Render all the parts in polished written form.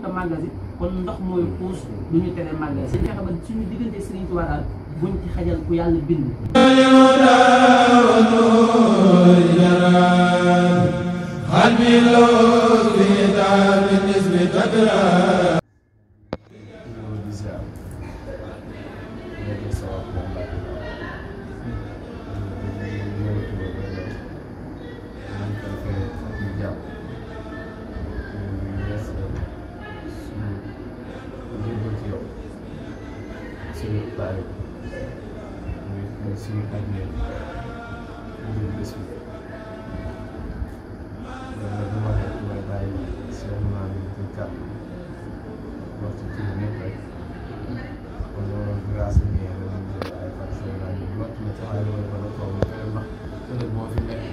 te magasin kon ndox mooy puus du ñu tere magasin si fexe ba suñu diggante Serigne Touba daal buñ ci xajal ku yàlla bind. suñu taal muy suñu àddina muy bés bi loolu nag bu ma waxee may bàyyi seen maam yi di kàddu wax ci tur ñëpp rek kon loolu grâce à Dieu la ñu jël ay vaccin la ñu lott na sax ay wala wala toog ñu koy wax ëllëg boo fi nekk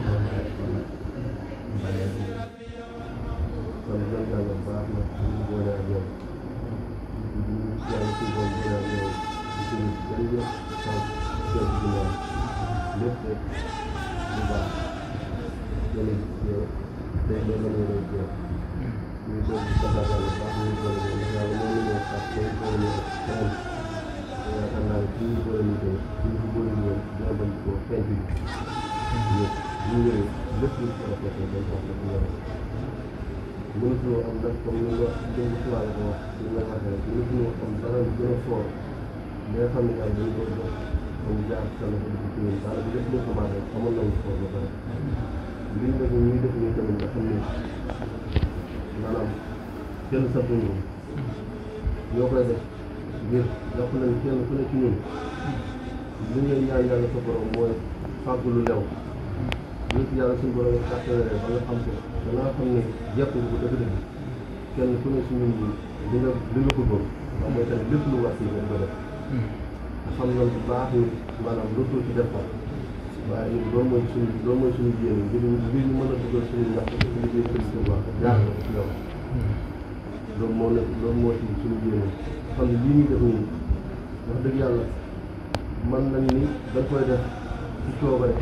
loolu rek kon nag ñu bàyyee bi kon loolu daal bu baax nag ñu boole ak yow yàlla suñu borom bi daal yow suñu benn yëpp taw jël ci ñoom lépp rek lu baax jëlee ci yow day doon la ñu lay jël ñu doon ci sabaat yàlla baax ñu boole ñu ndax yàlla moo ñu ñëw sax day boole ñu keneen yaakaar naa ne ci ñu boole ñu tey ñu ko boole ñu woon dina bañ ko fenn bi ñëpp ñu ñëwee lépp lu ko rafetee dañ ko wax ñu ñëw mënatuloo am nag comme ni nga jëm ci wàllu ko wax li nga waxee rek mënatuloo am dara lu gën a fort li nga xam ne daal dañu ko jox comme jaar sa loxo di ci ñun daanaka lépp loo xamante ne amoon nañu fort ba pare liñ def ñuy def nii tamit nga xam ne maanaam kenn santuñu ñoo koy def ngir jàpp nañ kenn ku ne ci ñun li ngay ñaan yàlla sa borom mooy fàggu lu lew ñu ci yàlla suñu borom kàttanale ba nga xam ko da nga xam ne jekk bu dëgg-dëgg kenn ku ne si ñun li nga bëggoon waaw mooy tamit lépp lu war si nga ko def xam nañ bu baax ni maanaam loolu ci def ko waaye ñun loolu mooy suñu yéene ngir ñu mën a dugal suñu ñax ci liggéey Sëriñ Tuuba jaar ko ci yow loolu moo ci suñu yéene xam ne lii ñuy def nii wax dëgg yàlla mën nañ ni dañ koy def ci coobare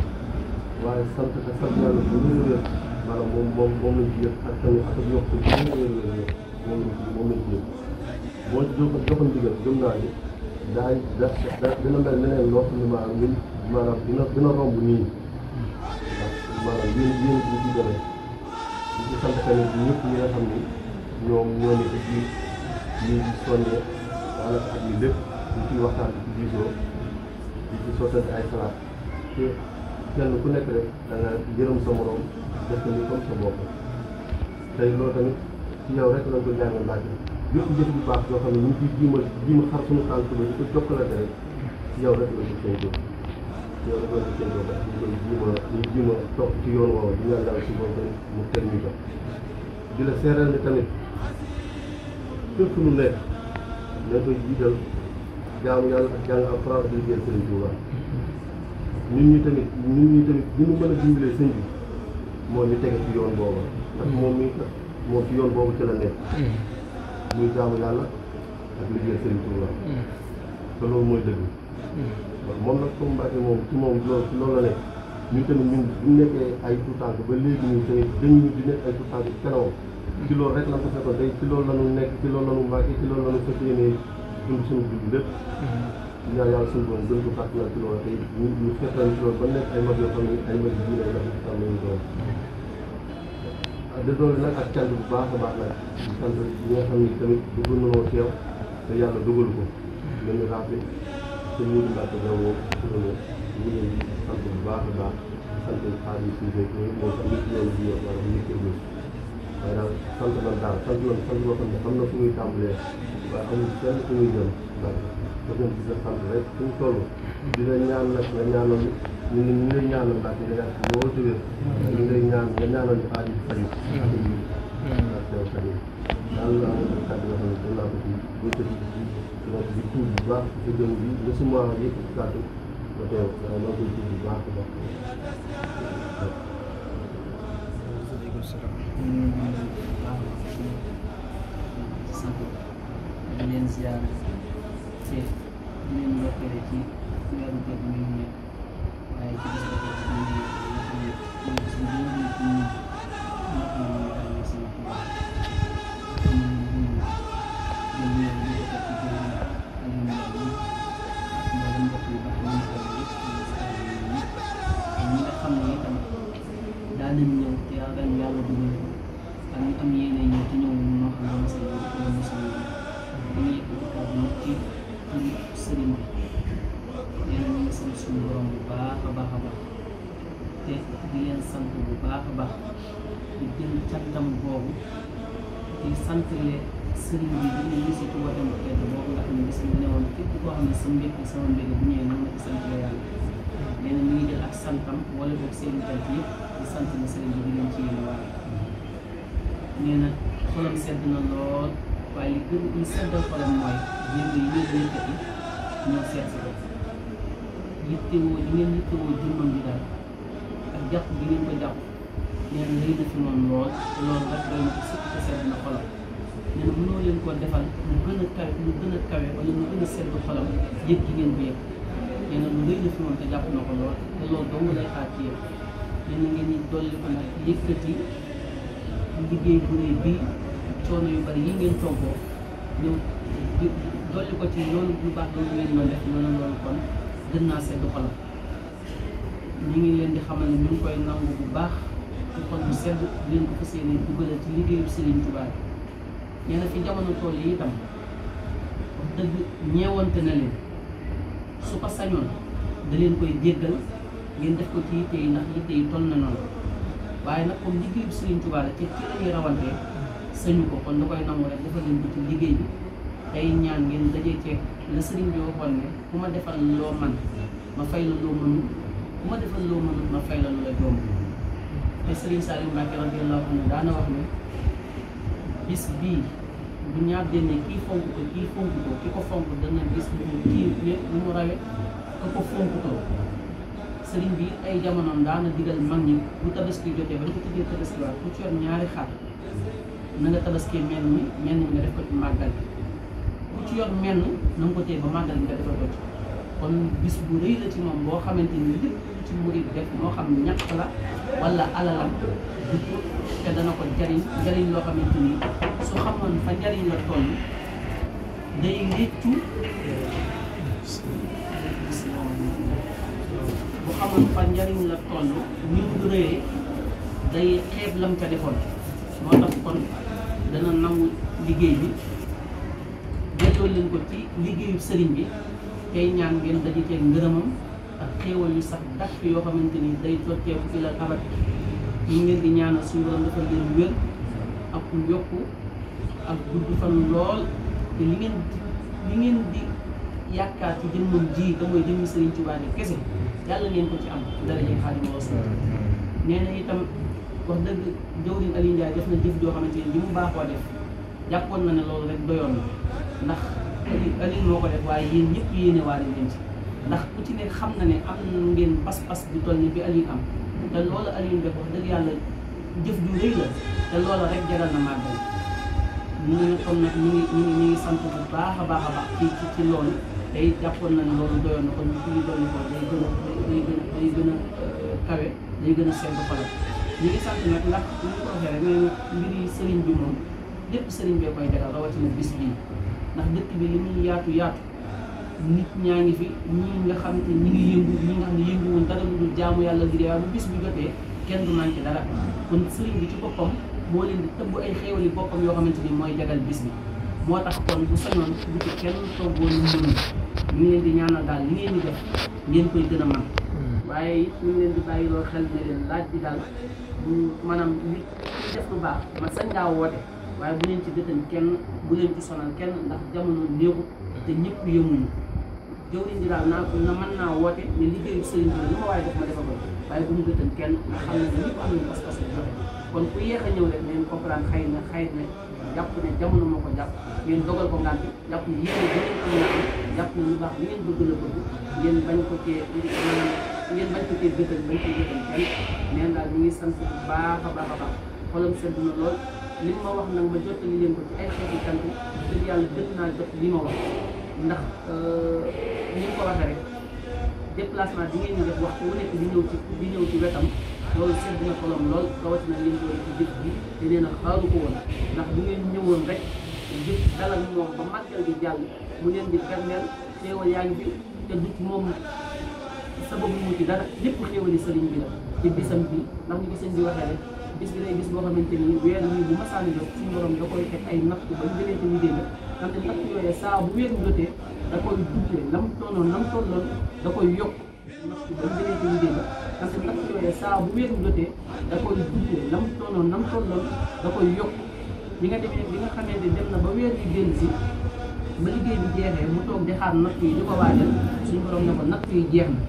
waaye sant yàlla bu wér-wér maanaam moom lañ ci yëg ak tamit ak yokk bu wér-wér moom lañ ci yëg boo ci joxoon ndigal gëm naa ni dina mel neneen loo xam ne maanaam dina romb nii ndax maanaam yéen ñu ci demee ñu ci sant tamit ñëpp ñi nga xam ni ñoo nekk ci ñii di soññee daanaka at yi lépp ñu ciy waxtaan di ci diisoo di ci sottante ay xalaat te kenn ku nekk rek da nga jërëm sa morom def ko ni comme sa bopp tey loolu tamit ci yow rek lañ ko jàngal laaj yëpp jëf bu baax yoo xam ne ñu ngi ciy jiima xar suñu tànk ba di ko jokkalante rek ci yow rek la ko seen jëf ci yow rek la ko seen jëf ñu jiima topp ci yoon woowu di ñaan yàlla si moom tamit mu teg ñu jox di la seeral ni tamit fépp lu nekk nañ koy jiital jaamu yàlla ak jàng alxuraan ak liggéeyal Sëriñ Tuuba ñun ñi tamit li ñu mën a dimbalee sëñ bi moo ñu tege ci yoon boobu ndax moom ci yoon boobu ci la nekk muy jaamu yàlla ak liggéey Sëriñ Tuuba te loolu mooy dëgg moom nag comme Mbacke moom ci loolu la nekk ñun tamit ñun bu nekkee ay tuutànk ba léegi ñun tamit dañu di nekk ay tuutànk ci kanamam ci loolu rek la ko fekkoon tey ci loolu la ñu nekk ci loolu la ñu Mbacke ci loolu la ñu fas yéenee dund suñu dund lépp ñaan yàlla suñu borom gën ko fàttalal ci loolu tey ñu fekkoon ci loolu ba nekk ay mag yoo xam ne ay mag yu diine la ci tam lañu doon de doole nag ak cant bu baax a baax nag di sant ñi nga xam ne tamit dugg nañoo teew te yàlla dugalu ko lañu rappelé te ñu di Mbacke Diaw ñu ngi leen di sant bu baax a baax di sant xaar yi suñu béy moom sax nit loolu bi yor wala nit ñi waaye daal sant nañ daal sant boo xam ne xam na fu muy tàmbalee waaye amul fenn fu muy jëm ndax daf leen di la sant rek fu mu toll di la ñaan nag nga ñaanal ñu ngi lay ñaanal ndax di la loolu ci wér ñu ngi lay ñaan nga ñaanal ñu aaj fari ak yi ak teew fari daal la amoon kàddu yoo xam ne dañ naa ko ci bëccëg donc di tuub bu baax ci jëm bi musuma yëkkati kàddu ba teew waaye maa koy tuub bu baax a baax di leen ziar te di leen ndokkale ci weeru tedd mi ñu nekk waaye ci bis boobu ñu ngi nga xam ne mooy bis bu gën a ci ñun ñëpp ñu ngi daal di seen tubaab di santale sëriñ bi di leen gis ci wooteem bu tedd boobu nga xam ne bis bi ne woon képp koo xam ne sa mbég sama mbég bu ñëwee nag ma ci sant la yàlla nee na mi ngi jël ak santam wala boog seen cant yëpp di sant na sëriñ bi di leen ci yéene waale nee na xolam sedd na lool waaye li gën li seddal xolam mooy yéen yi yëkkati ñoo seet si ko yittewoo di ngeen yittewoo jëmmam bi daal ak jàpp bi ngeen ko jàpp nee na lay na fi moom lool te loolu rek doy na ko sëkk te sedd na xolam nee na mënoo leen koo defal lu gën a kawe wala lu gën a sedd xolam yëg gi ngeen ko yëg nee na lu lay na fi moom te jàpp na ko lool te loolu dong lay xaar ci yëpp nee na ngeen ñi dolli ko nag yëkkati liggéey bu rëy bii coono yu bari yi ngeen toggoo ñëw dolli ko ci loolu lu baax loolu ngeen doon def loolu kon gën naa sedd xolam ñu ngi leen di xamal ne ñu ngi koy nangu bu baax ci xol bu sedd leen ko fas yéene dugalal ci liggéeyu Serigne Touba nee na fi jamono tool yi itam wax dëgg ñeewante na leen su ko sañoon da leen koy jéggal ngeen def ko ci yitte yi ndax yitte yi toll na noonu waaye nag comme liggéeyu Serigne Touba la ci la ñuy rawantee sañu ko kon da koy nangu rek defal leen ko ci liggéey bi tey ñaan ngeen dajee ceeg la Serigne bi waxoon ne ku ma defal loo man ma fay la loo mënul ku ma defal loo mënul ma fay la lu la jomb te Serigne Saliou Mbacké radiyallahu anhu daana wax ne bis bii bu ñaar denne kii fonk ko ki ko fonk dana gis kii lu mu rawe ka ko fonk ko Serigne bi ay jamonoom daana digal mag ñi bu tabaski jotee ba ñu ko tuddee tabaski waat ku ci yor ñaari xar na nga tabaskee menn mi nga def ko ci màggal ku ci yor menn na nga ko téye ba màggal nga defal ko ci kon bis bu rëy la ci moom boo xamante ni lépp ci murid def moo xam ñàkk la wala alalam dugg te dana ko jariñ loo xamante ni su xamoon fa njariñ la toll day réccu bu xamoon fa njariñ la toll ni mu rëyee day xeeb lam ca defoon moo tax kon dana nangu liggéey bi delloo leen ko ci liggéeyu sëriñ bi tey ñaan ngeen daje cee ngërëmam ak xéewal yu sax dàq yoo xamante ni day sotteeku ilal abat ñu ngeen di ñaanal suñu borom dafa leen wér ak yokku ak gudd fan lool te li ngeen di yaakaar ci jëmmam ji te mooy jëmmi Serigne Touba ne kese yàlla ngeen ko ci am daraja Xaadimu Rasuul nee na itam wax dëgg jawriñ Aliou Ndiaye def na jëf joo xamante ni li mu baaxoo def jàppoon na ne loolu rek doyoon na ndax Aliou moo ko def waaye yéen ñëpp yéene waale leen ci ndax ku ci ne xam na ne am ngeen pas-pas bi toll ni bi Aliou am te loolu Aliou def wax dëgg yàlla jëf ju rëy la te loola rek jaral na màggal ñu ngi kon nag ñu ngi sant bu baax a baax ci loolu tey jàppoon na ne loolu doyoon na kon ñu ngi dolli ko day gën a kawe day gën a sedd xolam ñu ngi sant nag ndax ñu ko waxee rek nee na mbiri sëriñ bi moom lépp sëriñ bee koy jagal rawatina bis bii ndax dëkk bi li muy yaatu nit ñaa ngi fi ñii nga xam te ñi ngi yëngu ñi nga xam ne yënguwul dara lu dul jaamu yàlla gi waaye bu bis bi jotee kenn du manqué dara kon sëriñ bi ci boppam moo leen di tëbb ay xéewali boppam yoo xamante ni mooy jagal bis bi moo tax kon bu sañoon bu ci kenn toggoon lu mënul ñu ngi leen di ñaanal daal li ngeen di def ngeen koy gën a man waaye it ñu ngi leen di bàyyiloo xel ne leen laaj bi daal bu maanaam nit def lu baax man sañ ngaa woote waaye bu leen ci gëtën kenn bu leen ci sonal kenn ndax jamono néexut te ñëpp yemuñu jëwriñ ji daal na mën naa woote ne liggéeyu sëriñ bi lu ma waaye def ma defa ko waaye bu mu gëtën kenn nga xam ne ñëpp am nañu pas-pas bu joxe kon ku yéex a ñëw rek ngeen comprendre xëy na jàpp ne jamono moo ko jàpp ngeen dogal ko ngànt jàpp ne yéen a am na am jàpp ne lu baax li ngeen bëgg la bëgg ngeen bañ ko cee gëtën kenn neen daal ñu ngi sant bu baax a baax xolam sedd na lool li ma wax nag ma jottali leen ko ci ay xeeti cant dëgg yàlla gën naa jot li ma wax ndax ni nga ko waxee rek déplacement bi ngeen di def waxtu wu nekk di ñëw ci wetam loolu sedd na xolam lool rawatina ngeen doon ci jëf bi te nee na xaaru ko woon ndax bu ngeen ñëwoon rek jëf dalal moom ba màggal gi jàll mu leen di permeel xéewal yaa ngi fi te du moom sababu mu ci dara lépp xéewali sëriñ bi la ci bisam bi ndax ñu ko sëñ bi waxee rek bis bi lay bis boo xamante ni weer wi bu masaani jot suñu borom da koy teg ay natt ba ñu jëlee ci liggéey la xam ne natt yooyee saa bu weer jotee da koy doublé lam tolloon da koy yokk natt ba ñu jëlee ci liggéey la xam ne natt yooyee saa bu weer jotee da koy doublé lam tolloon da koy yokk li nga demee li nga xamante ni dem na ba weer yi génn si ba liggéey bi jeexee mu toog di xaar natt yi di ko waajal suñu borom ne ko natt yi jeex na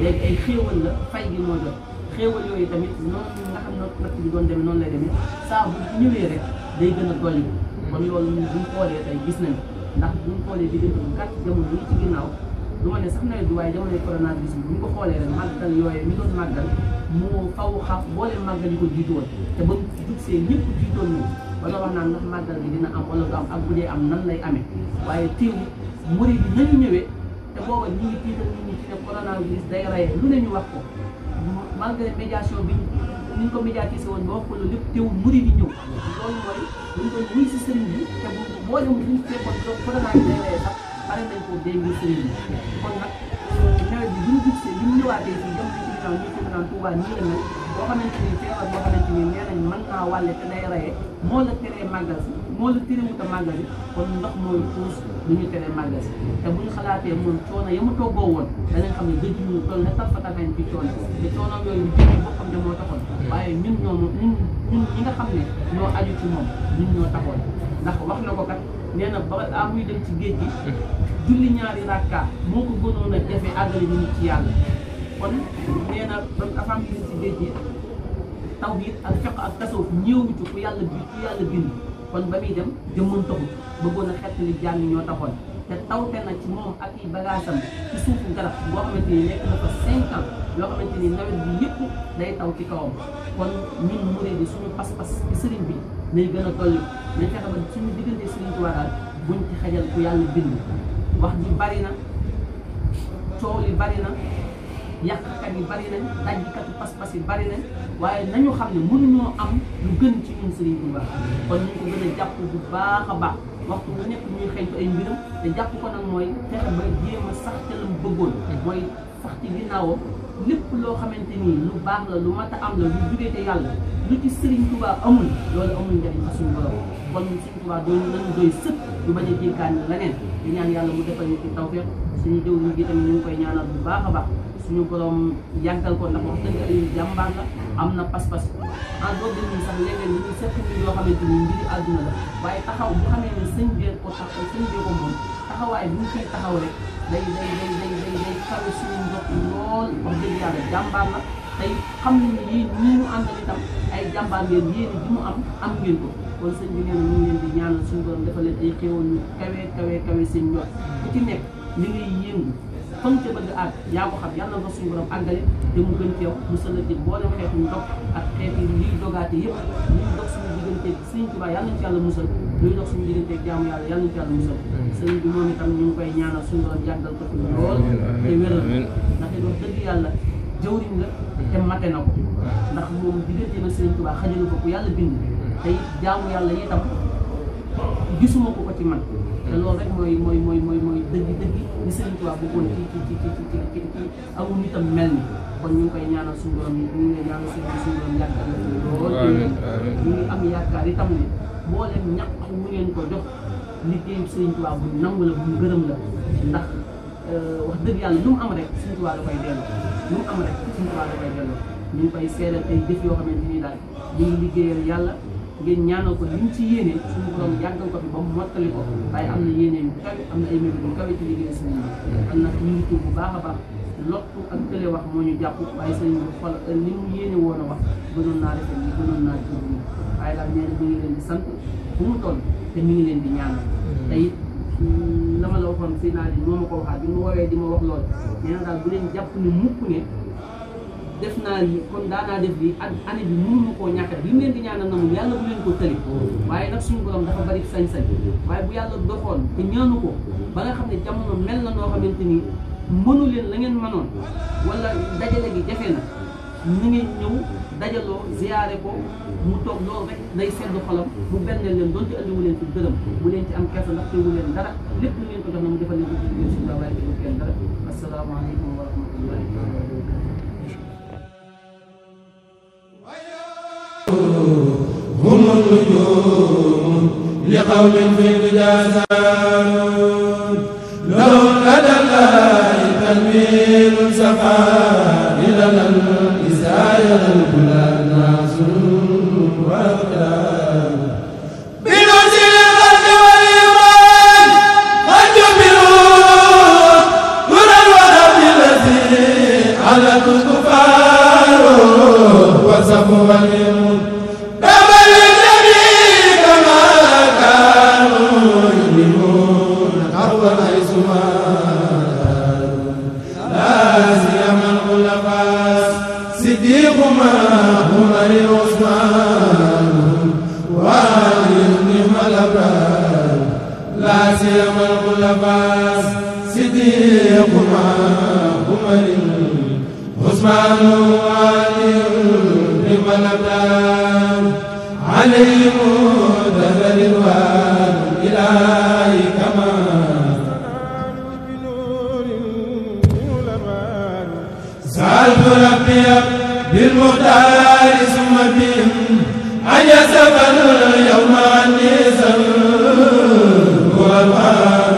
léegi ay xéewal la fay gi moo jot xéewal yooyu tamit noonu nga xam ne natt bi doon demee noonu lay demee saa bu ñëwee rek day gën a dolli kon loolu ñun buñ xoolee tey gis nañ ndax buñ xoolee diggante bu gàtt jamono yi ci ginnaaw du ma ne sax nawet bi waaye jamonoy coronavirus bi buñ ko xoolee rek màggal yooyu ñu doon màggal moo faw xaaf boole màggal yi ko jiitoon te ba jug see ñëpp jiitoon ñu wala wax naan ndax màggal bi dina am wala du am ak bu dee am nan lay amee waaye teewu murid yi nañu ñëwee te booba ñu ngi tiital nit ñi ci ne coronavirus day rayee lu ne ñu wax ko malgré médiation bi ni ñu ko médiatisé woon ba wax ko loolu lépp teewul murid yi ñëw loolu mooy dañ koy wuy si sëriñ bi te boo dem buñ fekkoon coronavirus day rayee sax pare nañ ko dee ngir sëriñ bi kon nag nawet bi buñu jubsee bi ñu ñëwaatee fii dem ci ginnaaw ñu fi naan Touba nii la mel boo xamante ni feebar boo xamante ni nee nañ mën naa wàlle te day rayee moo la teree màggal si moo la terewut a màggal si kon ndox mooy puus lu ñu teree màggal si te bu ñu xalaatee moom coono ya mu toggoo woon danañ xam ne gëj ñu toll ne tal fatakañ ci coono te coono yooyu jëmee boppam de moo taxoon waaye ñun ñi nga xam ne ñoo aju ci moom ñun ñoo taxoon ndax wax na ko kat nee na ba muy dem ci géej gi julli ñaari rakka moo ko gënoon a jafe àggale nit ci yàlla kon nee na ba avant mu dem ci géej gi tawhid ak fiqh ak tasawuf ñëwu ci ku yàlla bind kon ba muy dem jëmmoon taxut bëggoon a xettali jàng ñoo taxoon te tawte na ci moom ak i bagaasam ci suufu garab boo xamante ni nekk na fa 5 ans yoo xamante ni nawet bi yëpp day taw ci kawam kon ñun murid yi suñu pas-pas ci sëriñ bi nay gën a dolli nañ fexe ba suñu diggante sëriñ Tuubaa daal buñ ci xajal ku yàlla bind wax ji bari na coow li bari na yàqkat yi bari nañ dajjikatu pas-pas yi bari nañ waaye nañu xam ne mënuñoo am lu gën ci ñun Serigne Touba kon ñu ko gën a jàpp bu baax a baax waxtu bu nekk ñuy xeeñtu ay mbiram te jàpp ko nag mooy fexe ba jéem a sax ca la mu bëggoon mooy sax ci ginnaawam lépp loo xamante ni lu baax la lu mat a am la lu jugee te yàlla lu ci Serigne Touba amul loolu amul njëriñ fa suñu borom kon Serigne Touba doon nañu doy sëpp lu bañ a jéggaani leneen di ñaan yàlla mu defal ñu ci tawfeex suñu jëw gi tamit ñu ngi koy ñaanal bu baax a baax suñu borom yàggal ko ndax wax dëgg ay jàmbaar la am na pas-pas en dehors de ñun sax léeg-léeg ñu ngi seq mbir yoo xamante ni mbiri àdduna la waaye taxaw bu xamee ne sëñ bee ko moom taxawaay bu ñu koy taxaw rek day kawe suñu ndox lool wax dëgg yàlla jàmbaar la tey xam nañ ne yéen ñii ñu àndal itam ay jàmbaar ngeen yéen ji mu am ngeen ko kon sëñ bi nee na ñu ngi leen di ñaanal suñu borom dafa leen ay xéewal ñu kawe seen njort ku ci nekk li ngay yëngu fa nga ca bëgg àgg yaa ko xam yàlla na suñu borom àggale te mu gën teew mu sëla ci boolem xeetu ndox ak xeeti liy dogaate yëpp liy dox suñu digganteeg Sëriñ Tuubaa yàlla nañu ci yàlla musal luy dox suñu digganteeg jaamu yàlla yàlla nañu ci yàlla musal sëriñ bi moom itam ñu ngi koy ñaanal suñu borom yàggal ko fi lool te wéral ndax it wax dëgg yàlla jëwriñ la te mate na ko ndax moom diggante na Sëriñ Tuubaa xajalu ko ku yàlla bind te jaamu yàlla itam gisuma ko ci man te loolu rek mooy dëgg li Sëriñ Tuubaa bëggoon ci aw nitam mel ni kon ñu ngi koy ñaanal suñu borom ñu ngi ñaanal suñu borom yaakaar na lool ñu ngi am yaakaar itam ne mboolem ñàkk mu ngeen ko jox liggéeyu Sëriñ Tuubaa bu nangu la bu gërëm la ndax wax dëgg yàlla lu mu am rek Sëriñ Tuubaa da koy delloo lu mu am rek Sëriñ Tuubaa da koy delloo ñu ngi koy seedal ay jëf yoo xamante ni daal ñu ngi liggéeyal yàlla ngeen ñaanal ko li mu ci yéene suñu borom yàggal ko fi ba mu mottali ko waaye am na yéene yu kawe am na ay mébét yu kawe ci liggéey sëriñ bi am na ñu ngi tuub bu baax a baax lottu ak tële wax moo ñu jàpp waaye sëriñ bi xool li mu yéene woon a wax gënoon naa rafet ni gënoon naa jur ni waaye daal nee na mi ngi leen di sant fu mu toll te mi ngi leen di ñaanal te it la ma la waxoon fii naa di moo ma ko waxaat bi mu woowee di ma wax lool nee na daal bu leen jàpp ni mukk ne def naa lii kon daanaa def lii ak année bi mënuñu koo ñàkk bi mu leen di ñaanal na moom yàlla bu leen ko tëli waaye nag suñu borom dafa bari sañ-sañ waaye bu yàlla doxoon te ñaanu ko ba nga xam ne jamono mel na noo xamante ni mënu leen la ngeen mënoon wala dajale gi jafe na ñu ngi ñëw dajaloo ziyaare ko mu toog loolu rek day seddu xolam bu benn leen doonte andiwu leen ci dërëm bu leen ci am kersa ndax teewu leen dara lépp lu ngeen ko jox na mu defal leen ko ci biir suñu waaye teewu kenn dara asalaamaaleykum wa rahmatullahi wa barakatuh هم النجوم لقوم في بجازان لو لدى الله تنوير سفا لنا الإساءة الكلى الناس والأقلام لا سيما الخلفاء صديق مع عمر عثمان وعلي لمن أبدان عليهم دهر رضوان إلهي كما سألت ربي بالمختار ثم بهم أن يسب اليوم عني هو الوار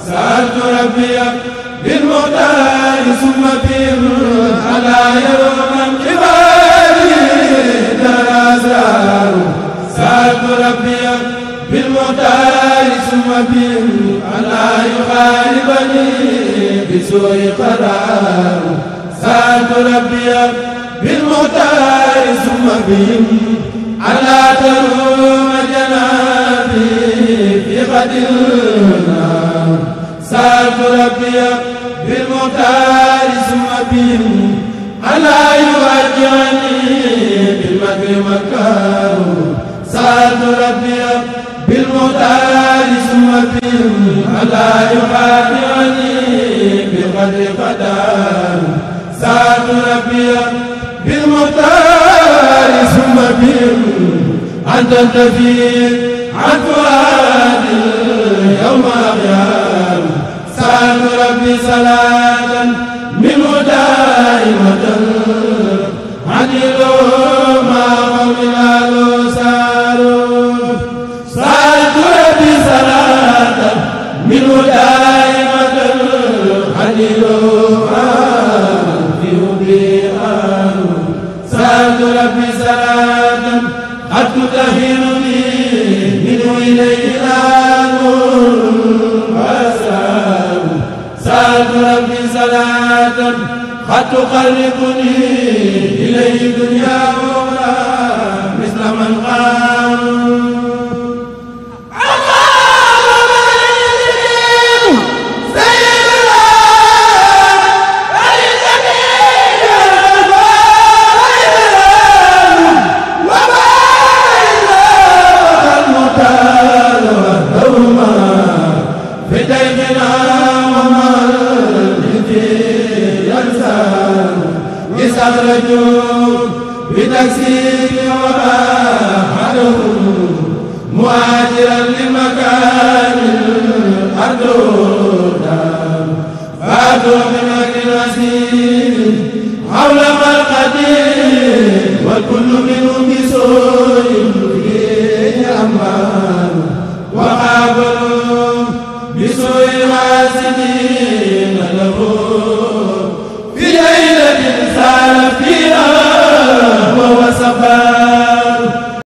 سألت ربي بالمختار ثم بهم على يوم الكبار دار أسرار سألت ربي بالمختار ثم بهم على يخالفني بسوء قرار سألت ربي بالمختار ثم بهم ألا تروم جنابي في غد النار سألت ربي بالمختار ثم بهم ألا يوجهني بالمكر مكار سألت ربي بالمختار ثم بهم ألا يخادعني بالقدر قدار سألت ربي بالمختار ثم بهم أن تنتفي عن فؤاد يوم أغيار سألت ربي صلاة منه دائمة عن ما قومنا له ساروا سألت ربي صلاة منه دائمة عن سألت ربي صلاة قد تطهرني منه إليه وسلام سألت ربي صلاة قد تقربني إليه دنيا وأخرى مثل من قام استخرجوا بتكسير وراحتهم مهاجرا لمكان الأرض فاتوا بمكر نسيم حول القديم والكل منهم بسوء فيه أمان وقابلوا بسوء الحاسدين له